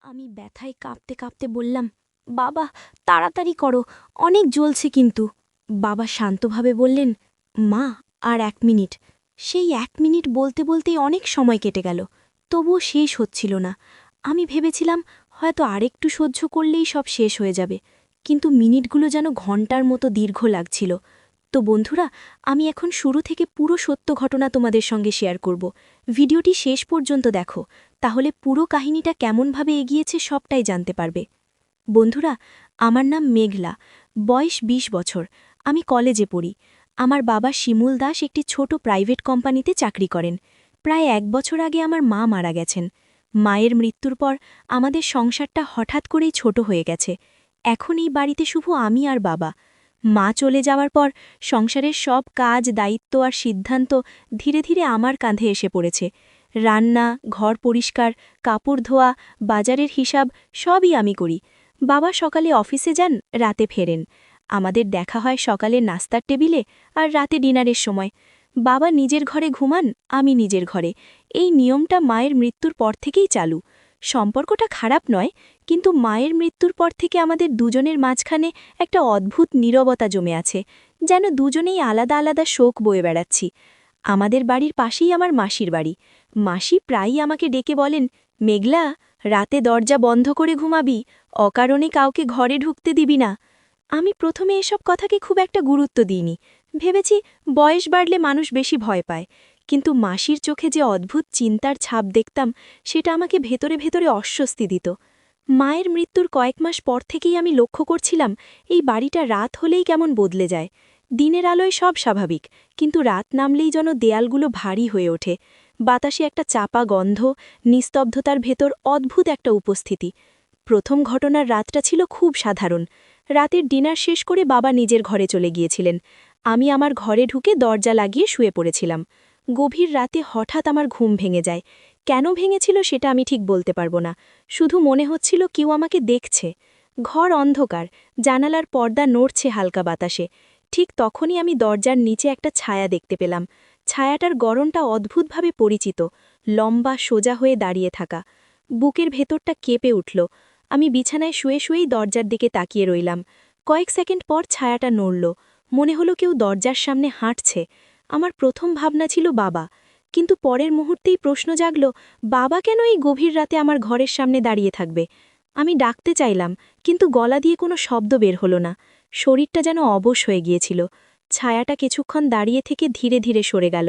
আমি ব্যথায় কাঁপতে কাঁপতে বললাম, বাবা তাড়াতাড়ি করো, অনেক জ্বলছে কিন্তু। বাবা শান্তভাবে বললেন, মা আর 1 মিনিট। সেই 1 মিনিট বলতে বলতেই অনেক সময় কেটে গেল, তবুও শেষ হচ্ছিল না। আমি ভেবেছিলাম হয়তো আরেকটু সহ্য করলেই সব শেষ হয়ে যাবে, কিন্তু মিনিটগুলো যেন ঘন্টার মতো দীর্ঘ লাগছিল। তো বন্ধুরা, আমি এখন শুরু থেকে পুরো সত্য ঘটনা তোমাদের সঙ্গে শেয়ার করব। ভিডিওটি শেষ পর্যন্ত দেখো, তাহলে পুরো কাহিনীটা কেমনভাবে এগিয়েছে সবটাই জানতে পারবে। বন্ধুরা, আমার নাম মেঘলা, বয়স ২০ বছর। আমি কলেজে পড়ি। আমার বাবা শিমুল দাস একটি ছোট প্রাইভেট কোম্পানিতে চাকরি করেন। প্রায় 1 বছর আগে আমার মা মারা গেছেন। মায়ের মৃত্যুর পর আমাদের সংসারটা হঠাৎ করেই ছোট হয়ে গেছে। এখন এই বাড়িতে শুধু আমি আর বাবা। মা চলে যাওয়ার পর সংসারের সব কাজ, দায়িত্ব আর সিদ্ধান্ত ধীরে ধীরে আমার কাঁধে এসে পড়েছে। রান্না, ঘর পরিষ্কার, কাপড় ধোয়া, বাজারের হিসাব সবই আমি করি। বাবা সকালে অফিসে যান, রাতে ফেরেন। আমাদের দেখা হয় সকালে নাস্তার টেবিলে আর রাতে ডিনারের সময়। বাবা নিজের ঘরে ঘুমান, আমি নিজের ঘরে। এই নিয়মটা মায়ের মৃত্যুর পর থেকেই চালু। সম্পর্কটা খারাপ নয়, কিন্তু মায়ের মৃত্যুর পর থেকে আমাদের দুজনের মাঝখানে একটা অদ্ভুত নীরবতা জমে আছে, যেন দুজনেই আলাদা আলাদা শোক বয়ে বেড়াচ্ছি। আমাদের বাড়ির পাশেই আমার মাসির বাড়ি। মাসি প্রায়ই আমাকে ডেকে বলেন, মেঘলা, রাতে দরজা বন্ধ করে ঘুমাবি, অকারণে কাউকে ঘরে ঢুকতে দিবি না। আমি প্রথমে এসব কথাকে খুব একটা গুরুত্ব দিইনি, ভেবেছি বয়স বাড়লে মানুষ বেশি ভয় পায়। কিন্তু মাসির চোখে যে অদ্ভুত চিন্তার ছাপ দেখতাম, সেটা আমাকে ভেতরে ভেতরে অস্বস্তি দিত। মায়ের মৃত্যুর কয়েক মাস পর থেকেই আমি লক্ষ্য করছিলাম, এই বাড়িটা রাত হলেই কেমন বদলে যায়। দিনের আলোয় সব স্বাভাবিক, কিন্তু রাত নামলেই যেন দেয়ালগুলো ভারী হয়ে ওঠে। বাতাসে একটা চাপা গন্ধ, নিস্তব্ধতার ভেতর অদ্ভুত একটা উপস্থিতি। প্রথম ঘটনার রাতটা ছিল খুব সাধারণ। রাতের ডিনার শেষ করে বাবা নিজের ঘরে চলে গিয়েছিলেন। আমি আমার ঘরে ঢুকে দরজা লাগিয়ে শুয়ে পড়েছিলাম। গভীর রাতে হঠাৎ আমার ঘুম ভেঙে যায়। কেন ভেঙেছিল সেটা আমি ঠিক বলতে পারবো না, শুধু মনে হচ্ছিল কেউ আমাকে দেখছে। ঘর অন্ধকার, জানালার পর্দা নড়ছে হালকা বাতাসে। ঠিক তখনই আমি দরজার নিচে একটা ছায়া দেখতে পেলাম। ছায়াটার গড়নটা অদ্ভুতভাবে পরিচিত, লম্বা সোজা হয়ে দাঁড়িয়ে থাকা। বুকের ভেতরটা কেঁপে উঠল। আমি বিছানায় শুয়ে শুয়েই দরজার দিকে তাকিয়ে রইলাম। কয়েক সেকেন্ড পর ছায়াটা নড়ল। মনে হলো কেউ দরজার সামনে হাঁটছে। আমার প্রথম ভাবনা ছিল বাবা, কিন্তু পরের মুহূর্তেই প্রশ্ন জাগল, বাবা কেন এই গভীর রাতে আমার ঘরের সামনে দাঁড়িয়ে থাকবে? আমি ডাকতে চাইলাম, কিন্তু গলা দিয়ে কোনো শব্দ বের হলো না। শরীরটা যেন অবশ হয়ে গিয়েছিল। ছায়াটা কিছুক্ষণ দাঁড়িয়ে থেকে ধীরে ধীরে সরে গেল।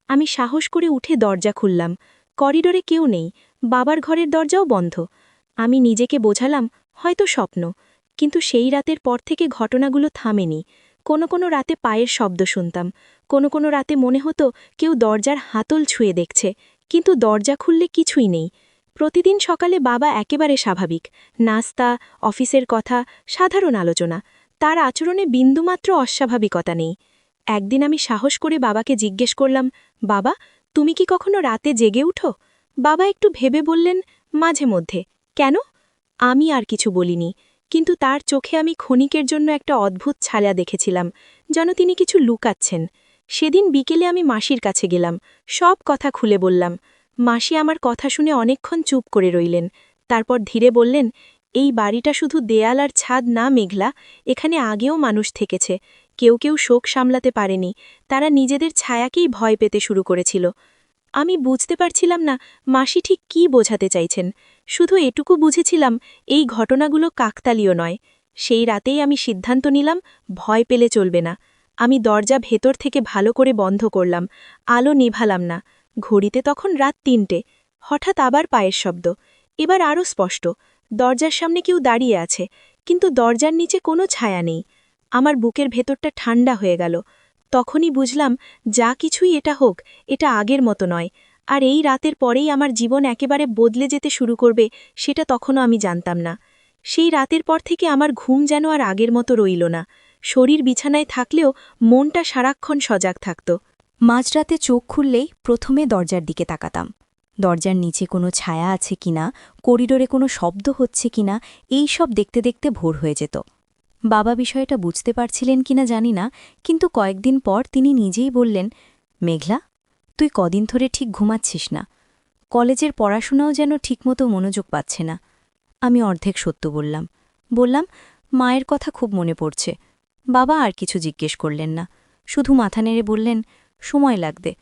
আমি সাহস করে উঠে দরজা খুললাম। করিডোরে কেউ নেই, বাবার ঘরের দরজাও বন্ধ। আমি নিজেকে বোঝালাম, হয়তো স্বপ্ন। কিন্তু সেই রাতের পর থেকে ঘটনাগুলো থামেনি। কোনো রাতে পায়ের শব্দ শুনতাম, কোনো রাতে মনে হতো কেউ দরজার হাতল ছুঁয়ে দেখছে, কিন্তু দরজা খুললে কিছুই নেই। প্রতিদিন সকালে বাবা একেবারে স্বাভাবিক, নাস্তা, অফিসের কথা, সাধারণ আলোচনা। তার আচরণে বিন্দুমাত্র অস্বাভাবিকতা নেই। একদিন আমি সাহস করে বাবাকে জিজ্ঞেস করলাম, বাবা, তুমি কি কখনো রাতে জেগে উঠো? বাবা একটু ভেবে বললেন, মাঝে মধ্যে। কেন? আমি আর কিছু বলিনি, কিন্তু তার চোখে আমি ক্ষণিকের জন্য একটা অদ্ভুত ছায়া দেখেছিলাম, যেন তিনি কিছু লুকাচ্ছেন। সেদিন বিকেলে আমি মাসির কাছে গেলাম, সব কথা খুলে বললাম। মাসি আমার কথা শুনে অনেকক্ষণ চুপ করে রইলেন। তারপর ধীরে বললেন, এই বাড়িটা শুধু দেয়াল আর ছাদ না মেঘলা, এখানে আগেও মানুষ থেকেছে। কেউ কেউ শোক সামলাতে পারেনি, তারা নিজেদের ছায়াকেই ভয় পেতে শুরু করেছিল। আমি বুঝতে পারছিলাম না মাসি ঠিক কী বোঝাতে চাইছেন, শুধু এটুকু বুঝেছিলাম এই ঘটনাগুলো কাকতালীয় নয়। সেই রাতেই আমি সিদ্ধান্ত নিলাম, ভয় পেলে চলবে না। আমি দরজা ভেতর থেকে ভালো করে বন্ধ করলাম, আলো নিভালাম না। ঘড়িতে তখন রাত ৩টে। হঠাৎ আবার পায়ের শব্দ, এবার আরও স্পষ্ট। দরজার সামনে কেউ দাঁড়িয়ে আছে, কিন্তু দরজার নিচে কোনো ছায়া নেই। আমার বুকের ভেতরটা ঠান্ডা হয়ে গেল। তখনই বুঝলাম, যা কিছুই এটা হোক, এটা আগের মতো নয়। আর এই রাতের পরেই আমার জীবন একেবারে বদলে যেতে শুরু করবে, সেটা তখনও আমি জানতাম না। সেই রাতের পর থেকে আমার ঘুম যেন আর আগের মতো রইল না। শরীর বিছানায় থাকলেও মনটা সারাক্ষণ সজাগ থাকত। মাঝরাতে চোখ খুললেই প্রথমে দরজার দিকে তাকাতাম। দরজার নিচে কোনো ছায়া আছে কিনা, করিডোরে কোনো শব্দ হচ্ছে কিনা, এই সব দেখতে দেখতে ভোর হয়ে যেত। বাবা বিষয়টা বুঝতে পারছিলেন কিনা জানি না, কিন্তু কয়েকদিন পর তিনি নিজেই বললেন, মেঘলা, তুই কদিন ধরে ঠিক ঘুমাচ্ছিস না। কলেজের পড়াশোনাও যেন ঠিকমতো মনোযোগ পাচ্ছে না। আমি অর্ধেক সত্য বললাম। বললাম, মায়ের কথা খুব মনে পড়ছে। বাবা আর কিছু জিজ্ঞেস করলেন না, শুধু মাথা নেড়ে বললেন, সময় লাগবে।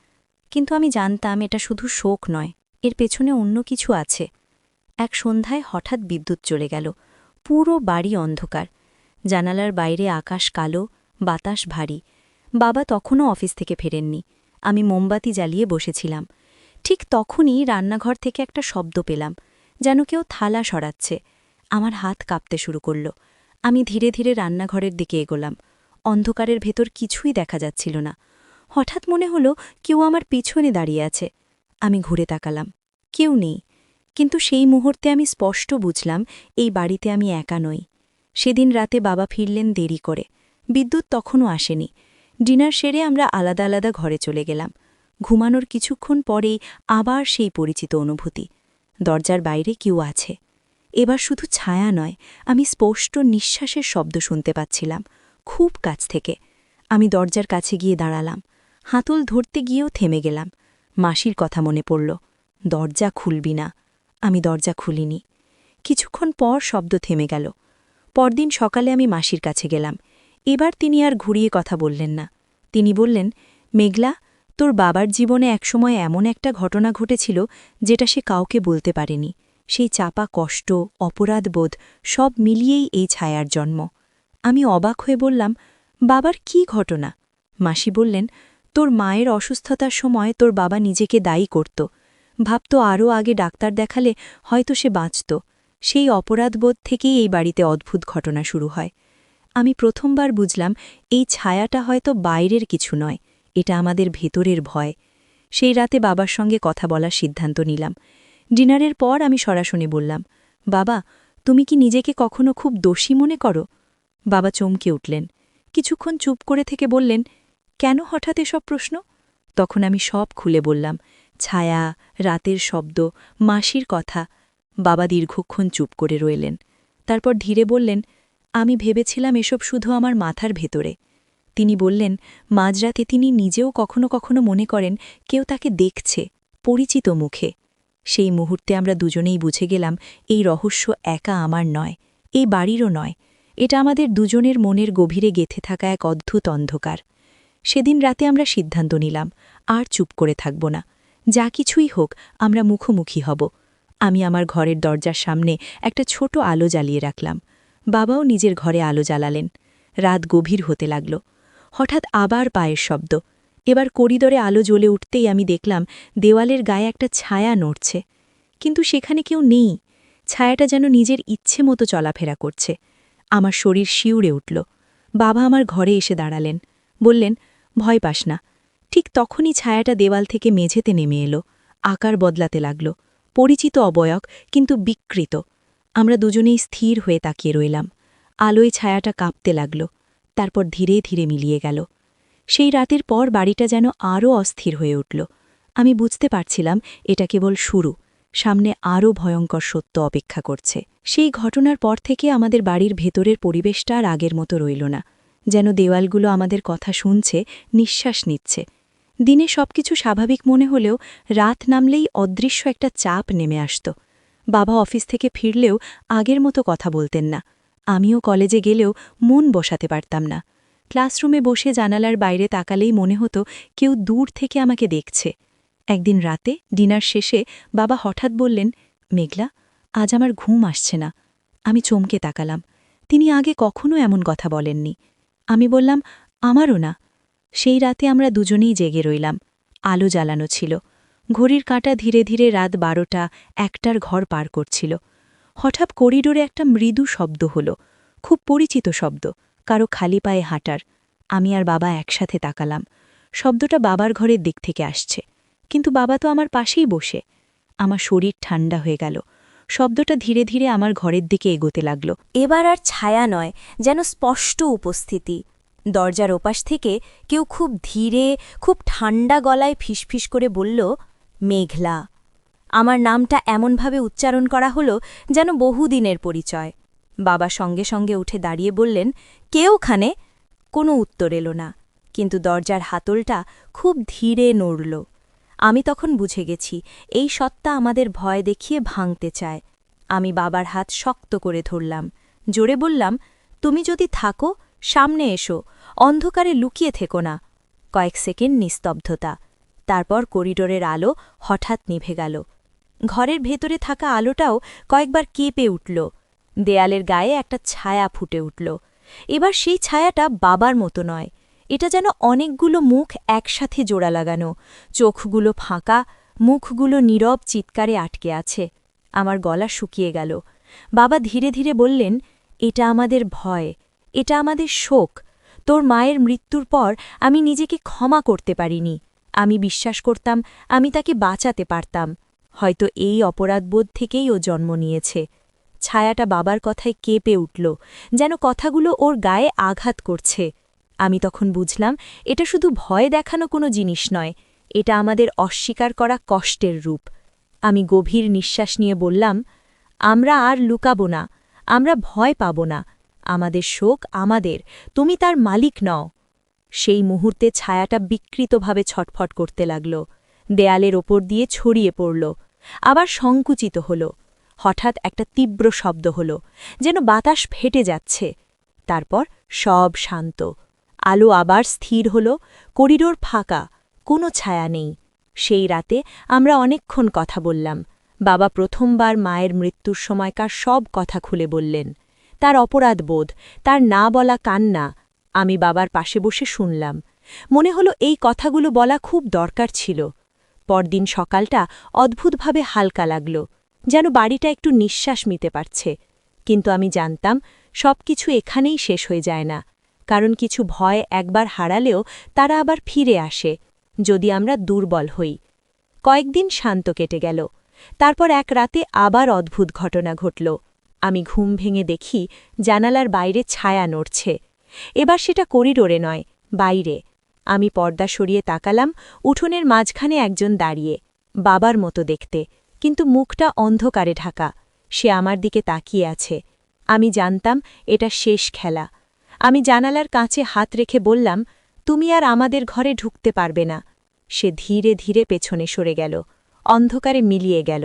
কিন্তু আমি জানতাম এটা শুধু শোক নয়, এর পেছনে অন্য কিছু আছে। এক সন্ধ্যায় হঠাৎ বিদ্যুৎ চলে গেল। পুরো বাড়ি অন্ধকার। জানালার বাইরে আকাশ কালো, বাতাস ভারী। বাবা তখনও অফিস থেকে ফেরেননি। আমি মোমবাতি জ্বালিয়ে বসেছিলাম। ঠিক তখনই রান্নাঘর থেকে একটা শব্দ পেলাম, যেন কেউ থালা সরাচ্ছে। আমার হাত কাঁপতে শুরু করল। আমি ধীরে ধীরে রান্নাঘরের দিকে এগোলাম। অন্ধকারের ভেতর কিছুই দেখা যাচ্ছিল না। হঠাৎ মনে হলো কেউ আমার পিছনে দাঁড়িয়ে আছে। আমি ঘুরে তাকালাম। কেউ নেই। কিন্তু সেই মুহূর্তে আমি স্পষ্ট বুঝলাম এই বাড়িতে আমি একা নই। সেদিন রাতে বাবা ফিরলেন দেরি করে। বিদ্যুৎ তখনও আসেনি। ডিনার সেরে আমরা আলাদা আলাদা ঘরে চলে গেলাম। ঘুমানোর কিছুক্ষণ পরেই আবার সেই পরিচিত অনুভূতি। দরজার বাইরে কেউ আছে। এবার শুধু ছায়া নয়, আমি স্পষ্ট নিঃশ্বাসের শব্দ শুনতে পাচ্ছিলাম, খুব কাছ থেকে। আমি দরজার কাছে গিয়ে দাঁড়ালাম। হাতল ধরতে গিয়েও থেমে গেলাম। মাসির কথা মনে পড়ল, দরজা খুলবি না। আমি দরজা খুলিনি। কিছুক্ষণ পর শব্দ থেমে গেল। পরদিন সকালে আমি মাসির কাছে গেলাম। এবার তিনি আর ঘুরিয়ে কথা বললেন না। তিনি বললেন, মেঘলা, তোর বাবার জীবনে একসময় এমন একটা ঘটনা ঘটেছিল যেটা সে কাউকে বলতে পারেনি। সেই চাপা কষ্ট, অপরাধবোধ সব মিলিয়েই এই ছায়ার জন্ম। আমি অবাক হয়ে বললাম, বাবার কি ঘটনা? মাসি বললেন, তোর মায়ের অসুস্থতার সময় তোর বাবা নিজেকে দায়ী করত। ভাবত আরও আগে ডাক্তার দেখালে হয়তো সে বাঁচত। সেই অপরাধবোধ থেকেই এই বাড়িতে অদ্ভুত ঘটনা শুরু হয়। আমি প্রথমবার বুঝলাম এই ছায়াটা হয়তো বাইরের কিছু নয়, এটা আমাদের ভেতরের ভয়। সেই রাতে বাবার সঙ্গে কথা বলার সিদ্ধান্ত নিলাম। ডিনারের পর আমি সরাসরি বললাম, বাবা, তুমি কি নিজেকে কখনো খুব দোষী মনে করো? বাবা চমকে উঠলেন। কিছুক্ষণ চুপ করে থেকে বললেন, কেন হঠাৎ এসব প্রশ্ন? তখন আমি সব খুলে বললাম, ছায়া, রাতের শব্দ, মাসির কথা। বাবা দীর্ঘক্ষণ চুপ করে রইলেন। তারপর ধীরে বললেন, আমি ভেবেছিলাম এসব শুধু আমার মাথার ভেতরে। তিনি বললেন, মাঝরাতে তিনি নিজেও কখনো কখনো মনে করেন কেউ তাকে দেখছে, পরিচিত মুখে। সেই মুহূর্তে আমরা দুজনেই বুঝে গেলাম এই রহস্য একা আমার নয়, এই বাড়িরও নয়। এটা আমাদের দুজনের মনের গভীরে গেঁথে থাকা এক অদ্ভুত অন্ধকার। সেদিন রাতে আমরা সিদ্ধান্ত নিলাম, আর চুপ করে থাকব না। যা কিছুই হোক, আমরা মুখোমুখি হব। আমি আমার ঘরের দরজার সামনে একটা ছোট আলো জ্বালিয়ে রাখলাম। বাবাও নিজের ঘরে আলো জ্বালালেন। রাত গভীর হতে লাগল। হঠাৎ আবার পায়ের শব্দ। এবার করিডোরে আলো জ্বলে উঠতেই আমি দেখলাম দেওয়ালের গায়ে একটা ছায়া নড়ছে। কিন্তু সেখানে কেউ নেই। ছায়াটা যেন নিজের ইচ্ছে মতো চলাফেরা করছে। আমার শরীর শিউরে উঠল। বাবা আমার ঘরে এসে দাঁড়ালেন। বললেন, ভয় পাস না। ঠিক তখনই ছায়াটা দেওয়াল থেকে মেঝেতে নেমে এলো। আকার বদলাতে লাগল। পরিচিত অবয়ব, কিন্তু বিকৃত। আমরা দুজনেই স্থির হয়ে তাকিয়ে রইলাম। আলোয় ছায়াটা কাঁপতে লাগল। তারপর ধীরে ধীরে মিলিয়ে গেল। সেই রাতের পর বাড়িটা যেন আরও অস্থির হয়ে উঠল। আমি বুঝতে পারছিলাম এটা কেবল শুরু। সামনে আরও ভয়ঙ্কর সত্য অপেক্ষা করছে। সেই ঘটনার পর থেকে আমাদের বাড়ির ভেতরের পরিবেশটা আর আগের মতো রইল না। যেন দেওয়ালগুলো আমাদের কথা শুনছে, নিঃশ্বাস নিচ্ছে। দিনে সবকিছু স্বাভাবিক মনে হলেও রাত নামলেই অদৃশ্য একটা চাপ নেমে আসত। বাবা অফিস থেকে ফিরলেও আগের মতো কথা বলতেন না। আমিও কলেজে গেলেও মন বসাতে পারতাম না। ক্লাসরুমে বসে জানালার বাইরে তাকালেই মনে হতো কেউ দূর থেকে আমাকে দেখছে। একদিন রাতে ডিনার শেষে বাবা হঠাৎ বললেন, মেঘলা, আজ আমার ঘুম আসছে না। আমি চমকে তাকালাম। তিনি আগে কখনো এমন কথা বলেননি। আমি বললাম, আমারও না। সেই রাতে আমরা দুজনেই জেগে রইলাম। আলো জ্বালানো ছিল। ঘড়ির কাঁটা ধীরে ধীরে রাত 12টা, 1টার ঘর পার করছিল। হঠাৎ করিডোরে একটা মৃদু শব্দ হল, খুব পরিচিত শব্দ, কারো খালি পায়ে হাঁটার। আমি আর বাবা একসাথে তাকালাম। শব্দটা বাবার ঘরের দিক থেকে আসছে, কিন্তু বাবা তো আমার পাশেই বসে। আমার শরীর ঠান্ডা হয়ে গেল। শব্দটা ধীরে ধীরে আমার ঘরের দিকে এগোতে লাগল। এবার আর ছায়া নয়, যেন স্পষ্ট উপস্থিতি। দরজার ওপাশ থেকে কেউ খুব ধীরে, খুব ঠান্ডা গলায় ফিসফিস করে বলল, মেঘলা। আমার নামটা এমনভাবে উচ্চারণ করা হলো যেন বহুদিনের পরিচয়। বাবা সঙ্গে সঙ্গে উঠে দাঁড়িয়ে বললেন, কে ওখানে? কোনো উত্তর এলো না, কিন্তু দরজার হাতলটা খুব ধীরে নড়ল। আমি তখন বুঝে গেছি এই সত্তা আমাদের ভয় দেখিয়ে ভাঙতে চায়। আমি বাবার হাত শক্ত করে ধরলাম, জোরে বললাম, তুমি যদি থাকো সামনে এসো, অন্ধকারে লুকিয়ে থেকো না। কয়েক সেকেন্ড নিস্তব্ধতা, তারপর করিডোরের আলো হঠাৎ নিভে গেল। ঘরের ভেতরে থাকা আলোটাও কয়েকবার কেঁপে উঠল। দেয়ালের গায়ে একটা ছায়া ফুটে উঠল। এবার সেই ছায়াটা বাবার মতো নয়, এটা যেন অনেকগুলো মুখ একসাথে জোড়া লাগানো, চোখগুলো ফাঁকা, মুখগুলো নীরব চিৎকারে আটকে আছে। আমার গলা শুকিয়ে গেল। বাবা ধীরে ধীরে বললেন, এটা আমাদের ভয়, এটা আমাদের শোক। তোর মায়ের মৃত্যুর পর আমি নিজেকে ক্ষমা করতে পারিনি। আমি বিশ্বাস করতাম আমি তাকে বাঁচাতে পারতাম। হয়তো এই অপরাধবোধ থেকেই ও জন্ম নিয়েছে। ছায়াটা বাবার কথায় কেঁপে উঠল, যেন কথাগুলো ওর গায়ে আঘাত করছে। আমি তখন বুঝলাম এটা শুধু ভয় দেখানো কোনো জিনিস নয়, এটা আমাদের অস্বীকার করা কষ্টের রূপ। আমি গভীর নিঃশ্বাস নিয়ে বললাম, আমরা আর লুকাবো না, আমরা ভয় পাব না। আমাদের শোক আমাদের, তুমি তার মালিক নও। সেই মুহূর্তে ছায়াটা বিকৃতভাবে ছটফট করতে লাগল, দেয়ালের ওপর দিয়ে ছড়িয়ে পড়ল, আবার সংকুচিত হল। হঠাৎ একটা তীব্র শব্দ হল, যেন বাতাস ফেটে যাচ্ছে। তারপর সব শান্ত, আলো আবার স্থির হল, করিডোর ফাঁকা, কোনো ছায়া নেই। সেই রাতে আমরা অনেকক্ষণ কথা বললাম। বাবা প্রথমবার মায়ের মৃত্যুর সময়কার সব কথা খুলে বললেন, তার অপরাধবোধ, তার না বলা কান্না। আমি বাবার পাশে বসে শুনলাম। মনে হলো এই কথাগুলো বলা খুব দরকার ছিল। পরদিন সকালটা অদ্ভুতভাবে হালকা লাগল, যেন বাড়িটা একটু নিঃশ্বাস নিতে পারছে। কিন্তু আমি জানতাম সবকিছু এখানেই শেষ হয়ে যায় না, কারণ কিছু ভয় একবার হারালেও তারা আবার ফিরে আসে, যদি আমরা দুর্বল হই। কয়েকদিন শান্ত কেটে গেল। তারপর এক রাতে আবার অদ্ভুত ঘটনা ঘটল। আমি ঘুম ভেঙে দেখি জানালার বাইরে ছায়া নড়ছে। এবার সেটা করিডোরে নয়, বাইরে। আমি পর্দা সরিয়ে তাকালাম, উঠোনের মাঝখানে একজন দাঁড়িয়ে, বাবার মতো দেখতে, কিন্তু মুখটা অন্ধকারে ঢাকা। সে আমার দিকে তাকিয়ে আছে। আমি জানতাম এটা শেষ খেলা। আমি জানালার কাছে হাত রেখে বললাম, তুমি আর আমাদের ঘরে ঢুকতে পারবে না। সে ধীরে ধীরে পেছনে সরে গেল, অন্ধকারে মিলিয়ে গেল।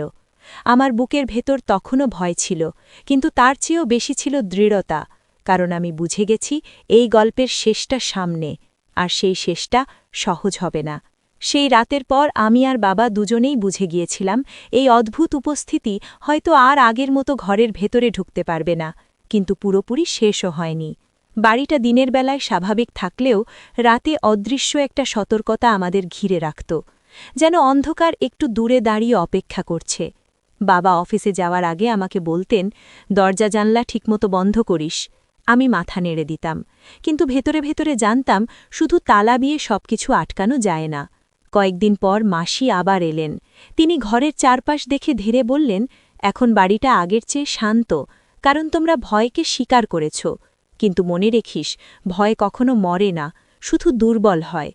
আমার বুকের ভেতর তখনও ভয় ছিল, কিন্তু তার চেয়েও বেশি ছিল দৃঢ়তা, কারণ আমি বুঝে গেছি এই গল্পের শেষটা সামনে, আর সেই শেষটা সহজ হবে না। সেই রাতের পর আমি আর বাবা দুজনেই বুঝে গিয়েছিলাম এই অদ্ভুত উপস্থিতি হয়তো আর আগের মতো ঘরের ভেতরে ঢুকতে পারবে না, কিন্তু পুরোপুরি শেষও হয়নি। বাড়িটা দিনের বেলায় স্বাভাবিক থাকলেও রাতে অদৃশ্য একটা সতর্কতা আমাদের ঘিরে রাখত, যেন অন্ধকার একটু দূরে দাঁড়িয়ে অপেক্ষা করছে। বাবা অফিসে যাওয়ার আগে আমাকে বলতেন, দরজা জানলা ঠিকমতো বন্ধ করিস। আমি মাথা নেড়ে দিতাম, কিন্তু ভেতরে ভেতরে জানতাম শুধু তালা দিয়ে সবকিছু আটকানো যায় না। কয়েকদিন পর মাসি আবার এলেন। তিনি ঘরের চারপাশ দেখে ধীরে বললেন, এখন বাড়িটা আগের চেয়ে শান্ত, কারণ তোমরা ভয়কে স্বীকার করেছ। কিন্তু মনে রেখিস, ভয় কখনো মরে না, শুধু দুর্বল হয়।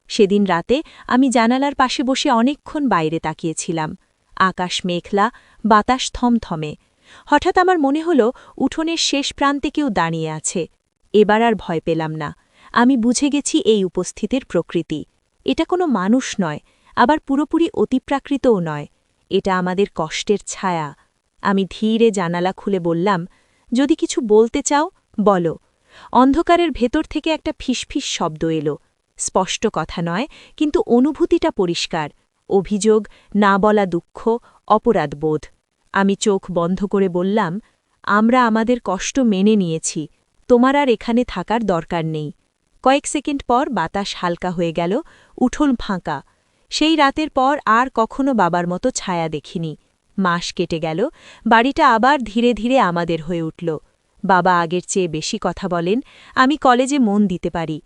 সেদিন রাতে আমি জানালার পাশে বসে অনেকক্ষণ বাইরে তাকিয়েছিলাম। আকাশ মেঘলা, বাতাস থমথমে। হঠাৎ আমার মনে হল উঠোনের শেষ প্রান্তে কেউ দাঁড়িয়ে আছে। এবার আর ভয় পেলাম না। আমি বুঝে গেছি এই উপস্থিতির প্রকৃতি। এটা কোনো মানুষ নয়, আবার পুরোপুরি অতিপ্রাকৃতও নয়। এটা আমাদের কষ্টের ছায়া। আমি ধীরে জানালা খুলে বললাম, যদি কিছু বলতে চাও বলো। অন্ধকারের ভেতর থেকে একটা ফিসফিস শব্দ এলো। স্পষ্ট কথা নয়, কিন্তু অনুভূতিটা পরিষ্কার। অভিযোগ, না বলা দুঃখ, অপরাধবোধ। আমি চোখ বন্ধ করে বললাম, আমরা আমাদের কষ্ট মেনে নিয়েছি, তোমার আর এখানে থাকার দরকার নেই। কয়েক সেকেন্ড পর বাতাস হালকা হয়ে গেল, উঠোন ফাঁকা। সেই রাতের পর আর কখনো বাবার মতো ছায়া দেখিনি। মাস কেটে গেল, বাড়িটা আবার ধীরে ধীরে আমাদের হয়ে উঠল। বাবা আগের চেয়ে বেশি কথা বলেন, আমি কলেজে মন দিতে পারি।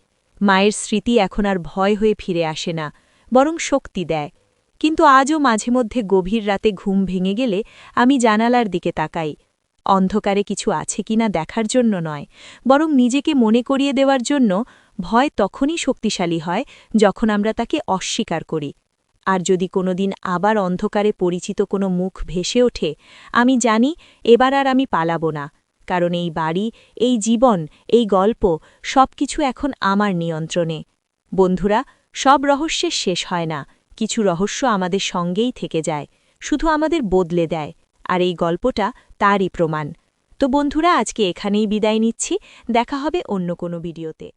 মায়ের স্মৃতি এখন আর ভয় হয়ে ফিরে আসে না, বরং শক্তি দেয়। কিন্তু আজও মাঝে মধ্যে গভীর রাতে ঘুম ভেঙে গেলে আমি জানালার দিকে তাকাই, অন্ধকারে কিছু আছে কিনা দেখার জন্য নয়, বরং নিজেকে মনে করিয়ে দেওয়ার জন্য। ভয় তখনই শক্তিশালী হয় যখন আমরা তাকে অস্বীকার করি। আর যদি কোনোদিন আবার অন্ধকারে পরিচিত কোনো মুখ ভেসে ওঠে, আমি জানি এবার আর আমি পালাব না, কারণ এই বাড়ি, এই জীবন, এই গল্প সবকিছু এখন আমার নিয়ন্ত্রণে। বন্ধুরা, সব রহস্যের শেষ হয় না, কিছু রহস্য আমাদের সঙ্গেই থেকে যায়, শুধু আমাদের বদলে দেয়। আর এই গল্পটা তারই প্রমাণ। তো বন্ধুরা, আজকে এখানেই বিদায় নিচ্ছি। দেখা হবে অন্য কোনো ভিডিওতে।